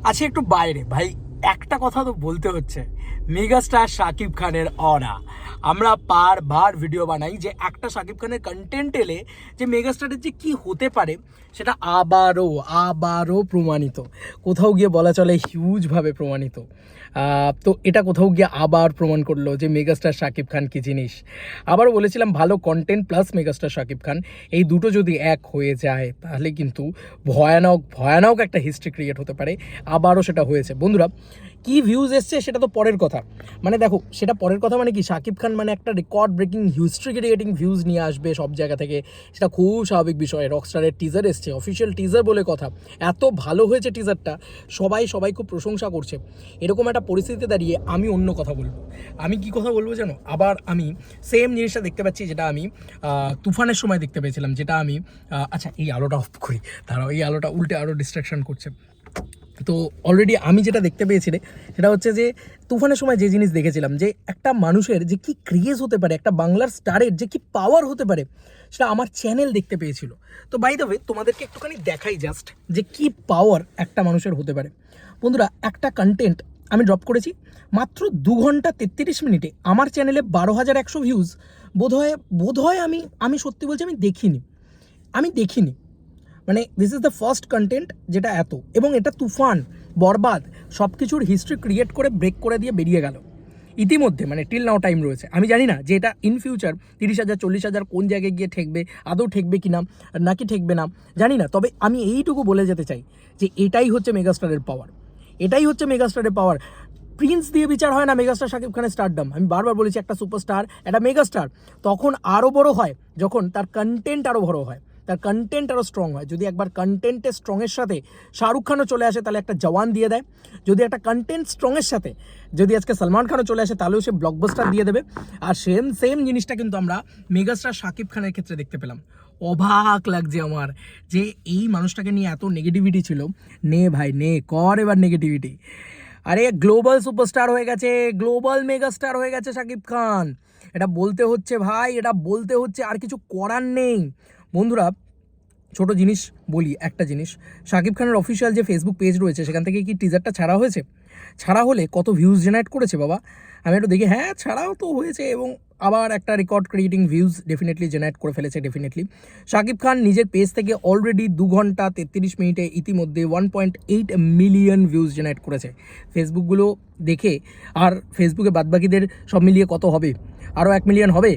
আচ্ছা একটু বাইরে ভাই, একটা কথা তো বলতে হচ্ছে, মেগাস্টার শাকিব খানের অরা। আমরা বারবার ভিডিও বানাই যে একটা শাকিব খানের কন্টেন্ট এলে যে মেগাস্টারের যে কি হতে পারে সেটা আবারও আবারও প্রমাণিত। কোথাও গিয়ে বলা চলে হিউজভাবে প্রমাণিত। তো এটা কোথাও গিয়ে আবার প্রমাণ করলো যে মেগাস্টার শাকিব খান কী জিনিস। আবারও বলেছিলাম ভালো content plus megastar Shakib Khan, এই দুটো যদি এক হয়ে যায় তাহলে কিন্তু ভয়ানক ভয়ানক একটা হিস্ট্রি ক্রিয়েট হতে পারে। আবারও সেটা হয়েছে। বন্ধুরা, কি ভিউজ এসছে সেটা তো পরের কথা, মানে দেখো সেটা পরের কথা, মানে কি শাকিব খান মানে একটা record breaking history creating views নিয়ে আসবে সব জায়গা থেকে, সেটা খুব স্বাভাবিক বিষয়। রকস্টারের টিজার এসছে, অফিসিয়াল টিজার বলে কথা, এত ভালো হয়েছে টিজারটা, সবাই খুব প্রশংসা করছে। এরকম একটা পরিস্থিতিতে দাঁড়িয়ে আমি অন্য কথা বলবো। আমি কি কথা বলবো জানো? আবার আমি সেম জিনিসটা দেখতে পাচ্ছি যেটা আমি তুফানের সময় দেখতে পেয়েছিলাম, যেটা আমি আচ্ছা এই আলোটা অফ করি, তারাও এই আলোটা উল্টে আরও ডিস্ট্রাকশন করছে। তো অলরেডি আমি যেটা দেখতে পেয়েছি সেটা হচ্ছে যে তুফানের সময় যে জিনিস দেখেছিলাম, যে একটা মানুষের যে কি ক্রেজ হতে পারে, একটা বাংলার স্টারের যে কি পাওয়ার হতে পারে, সেটা আমার চ্যানেল দেখতে পেয়েছিল। তো বাই দ্য ওয়ে তোমাদেরকে একটুখানি দেখাই জাস্ট যে কি পাওয়ার একটা মানুষের হতে পারে। বন্ধুরা, একটা কন্টেন্ট আমি ড্রপ করেছি মাত্র 2 ঘন্টা 33 মিনিটে, আমার চ্যানেলে 12,100 ভিউজ। বোধহয় আমি সত্যি বলছি আমি দেখিনি। মানে this is the first content যেটা এত, এবং এটা তুফান, বরবাদ সব কিছুর হিস্ট্রি ক্রিয়েট করে ব্রেক করে দিয়ে বেরিয়ে গেল ইতিমধ্যে। মানে টিল নাও টাইম রয়েছে। আমি জানি না যে এটা ইন ফিউচার 30,000 40,000 কোন জায়গায় গিয়ে ঠেকবে, আদৌ ঠেকবে কিনা নাকি ঠেকবে না জানি না। তবে আমি এইটুকু বলে যেতে চাই যে এটাই হচ্ছে মেগাস্টারের পাওয়ার, এটাই হচ্ছে মেগাস্টারের পাওয়ার। প্রিন্স দিয়ে বিচার হয় না মেগাস্টার শাকিব খানের স্টারডম। আমি বারবার বলেছি, একটা সুপারস্টার, একটা মেগাস্টার তখন আরও বড় হয় যখন তার কন্টেন্ট আরও বড় হয়, তার কন্টেন্ট আরও স্ট্রং হয়। যদি একবার কন্টেন্টের স্ট্রংয়ের সাথে শাহরুখ খানও চলে আসে তাহলে একটা জওয়ান দিয়ে দেয়। যদি একটা কন্টেন্ট স্ট্রংয়ের সাথে যদি আজকে সলমান খানও চলে আসে তাহলেও সে ব্লকবাস্টার দিয়ে দেবে। আর সেম জিনিসটা কিন্তু আমরা মেগাস্টার শাকিব খানের ক্ষেত্রে দেখতে পেলাম। অবাক লাগছে আমার যে এই মানুষটাকে নিয়ে এত নেগেটিভিটি ছিল। নে ভাই নে, কর এবার নেগেটিভিটি। আরে গ্লোবাল সুপারস্টার হয়ে গেছে, গ্লোবাল মেগাস্টার হয়ে গেছে শাকিব খান। এটা বলতে হচ্ছে ভাই, এটা বলতে হচ্ছে, আর কিছু করার নেই। বন্ধুরা, ছোট জিনিস বলি, একটা জিনিস, শাকিব খানের অফিসিয়াল যে ফেসবুক পেজ রয়েছে সেখান থেকে কি টিজারটা ছাড়া হয়েছে? ছাড়া হলে কত ভিউজ জেনারেট করেছে বাবা? আমি একটু দেখি। হ্যাঁ, ছাড়াও তো হয়েছে, এবং আবার একটা record creating views definitely generate করে ফেলেছে। ডেফিনেটলি শাকিব খান নিজের পেজ থেকে অলরেডি 2 ঘন্টা 33 মিনিটে ইতিমধ্যে 1.8 মিলিয়ন ভিউজ জেনারেট করেছে। ফেসবুকগুলো দেখে, আর ফেসবুকে বাদবাকিদের সব মিলিয়ে কত হবে? আরও 1 মিলিয়ন হবে?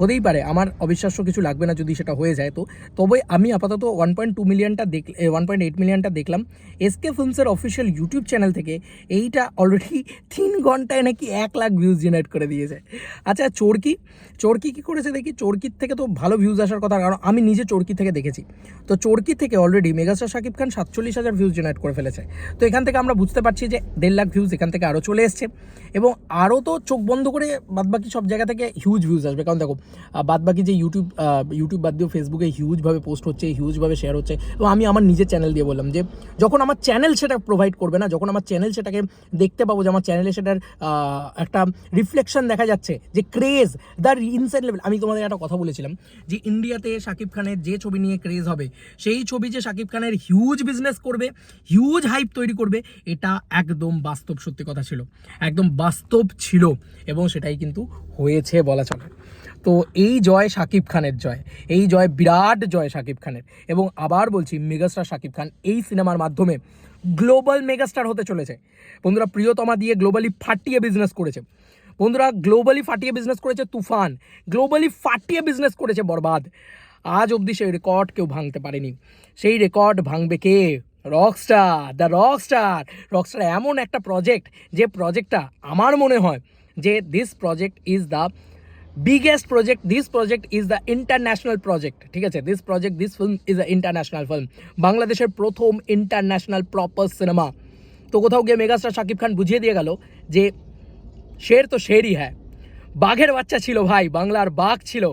হতেই পারে, আমার অবিশ্বাস্য কিছু লাগবে না যদি সেটা হয়ে যায়। তবে আমি আপাতত 1.2 মিলিয়নটা 1.8 মিলিয়নটা দেখলাম এসকে ফিল্মসের অফিসিয়াল ইউটিউব চ্যানেল থেকে। এইটা অলরেডি 3 ঘন্টায় নাকি 1 লাখ ভিউজ জেনারেট করে দিয়েছে। আচ্ছা, চরকি কী করেছে দেখি। চরকির থেকে তো ভালো ভিউজ আসার কথা, কারণ আমি নিজে চরকি থেকে দেখেছি। তো চরকি থেকে already megastar Shakib Khan 47,000 views generate করে ফেলেছে। তো এখান থেকে আমরা বুঝতে পারছি যে 1.5 লাখ ভিউজ এখান থেকে আরও চলে এসছে, এবং আরও তো চোখ বন্ধ করে বাদবাকি সব জায়গা থেকে হিউজ ভিউজ আসবে। কারণ দেখো, বাদবাকি যে ইউটিউব বাদ দিয়েও ফেসবুকে হিউজভাবে পোস্ট হচ্ছে, হিউজভাবে শেয়ার হচ্ছে। এবং আমি আমার নিজের চ্যানেল দিয়ে বললাম যে যখন আমার চ্যানেল সেটা প্রোভাইড করবে না, যখন আমার চ্যানেল সেটাকে দেখতে পাবো যে আমার চ্যানেলে সেটার একটা রিফ্লেকশন দেখা যাচ্ছে, যে ক্রেজ দ্য ইনসেন লেভেল। আমি তোমাদের একটা কথা বলেছিলাম যে ইন্ডিয়াতে শাকিব খানের যে ছবি নিয়ে ক্রেজ হবে, সেই ছবি যে শাকিব খানের হিউজ বিজনেস করবে, হিউজ হাইপ তৈরি করবে, এটা একদম বাস্তব সত্যি কথা ছিল, একদম বাস্তব ছিল, এবং সেটাই কিন্তু হয়েছে বলা চলে। তো এই জয় শাকিব খানের জয়, এই জয় বিরাট জয় শাকিব খানের। এবং আবার বলছি, মেগাস্টার শাকিব খান এই সিনেমার মাধ্যমে গ্লোবাল মেগাস্টার হতে চলেছে। বন্ধুরা, প্রিয়তমা দিয়ে গ্লোবালি ফাটিয়ে বিজনেস করেছে। বন্ধুরা, গ্লোবালি ফাটিয়ে বিজনেস করেছে তুফান, গ্লোবালি ফাটিয়ে বিজনেস করেছে বরবাদ। আজ অবধি সেই রেকর্ড কেউ ভাঙতে পারেনি। সেই রেকর্ড ভাঙবে কে? Rockstar, the rockstar. রকস্টার এমন একটা প্রজেক্ট, যে প্রজেক্টটা আমার মনে হয় যে this project is the biggest project. This project is the international project. ঠিক আছে, this film is an international film. বাংলাদেশের প্রথম ইন্টারন্যাশনাল প্রপার সিনেমা। তো কোথাও গিয়ে মেগাস্টার শাকিব খান বুঝিয়ে দিয়ে গেল যে শের তো শেরই হ্যাঁ, বাঘের বাচ্চা ছিল ভাই, বাংলার বাঘ ছিল,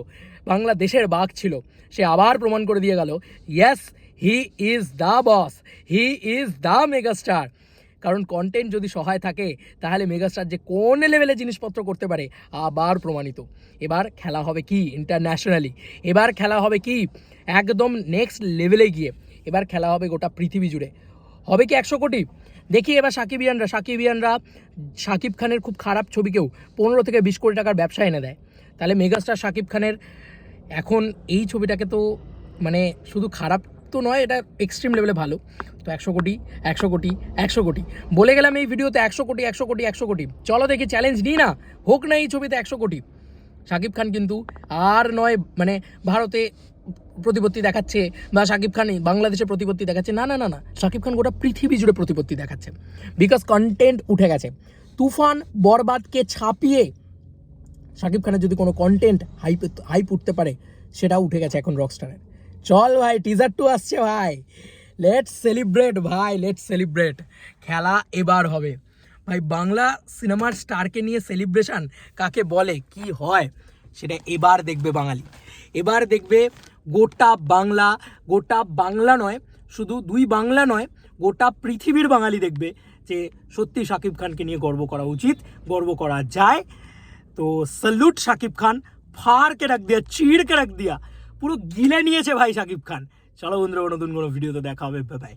বাংলাদেশের বাঘ ছিল। সে আবার প্রমাণ করে দিয়ে গেল, yes, he is the boss, he is the megastar. কারণ কন্টেন্ট যদি সহায় থাকে তাহলে মেগাস্টার যে কোন লেভেলে জিনিসপত্র করতে পারে আবার প্রমাণিত। এবার খেলা হবে কি ইন্টারন্যাশনালি, এবার খেলা হবে কি একদম নেক্সট লেভেলে গিয়ে, এবার খেলা হবে গোটা পৃথিবী জুড়ে। হবে কি 100 কোটি? দেখি এবার সাকিবিয়ানরা শাকিব খানের খুব খারাপ ছবিকেও 15 থেকে 20 কোটি টাকার ব্যবসা এনে দেয়, তাহলে মেগাস্টার শাকিব খানের এখন এই ছবিটাকে তো মানে শুধু খারাপ তো নয়, এটা এক্সট্রিম লেভেলে ভালো। তো 100 কোটি 100 কোটি 100 কোটি বলে গেলাম এই ভিডিওতে, 100 কোটি 100 কোটি 100 কোটি। চলো দেখি চ্যালেঞ্জ নিই না, হোক না এই ছবিতে 100 কোটি। শাকিব খান কিন্তু আর নয় মানে ভারতে প্রতিপত্তি দেখাচ্ছে বা শাকিব খান বাংলাদেশে প্রতিপত্তি দেখাচ্ছে, না না না না, শাকিব খান গোটা পৃথিবী জুড়ে প্রতিপত্তি দেখাচ্ছে, বিকজ কন্টেন্ট উঠে গেছে। তুফান বরবাদকে ছাপিয়ে শাকিব খানের যদি কোনো কন্টেন্ট হাইপ উঠতে পারে, সেটাও উঠে গেছে এখন রকস্টারের। চল ভাই, টিজার 2 আসছে ভাই, লেটস সেলিব্রেট ভাই, লেটস সেলিব্রেট। খেলা এবার হবে ভাই, বাংলা সিনেমার স্টারকে নিয়ে সেলিব্রেশন কাকে বলে, কি হয় সেটা এবার দেখবে বাঙালি, এবার দেখবে গোটা বাংলা নয়, শুধু 2 বাংলা নয়, গোটা পৃথিবীর বাঙালি দেখবে যে সত্যি শাকিব খানকে নিয়ে গর্ব করা উচিত, গর্ব করা যায়। তো স্যালুট শাকিব খান, ফাড় के रख दिया, चीड़ के रख दिया, পুরো গিলে নিয়েছে ভাই শাকিব খান। চলো বন্ধুরা, নতুন কোনো ভিডিওতে দেখা হবে, বাই।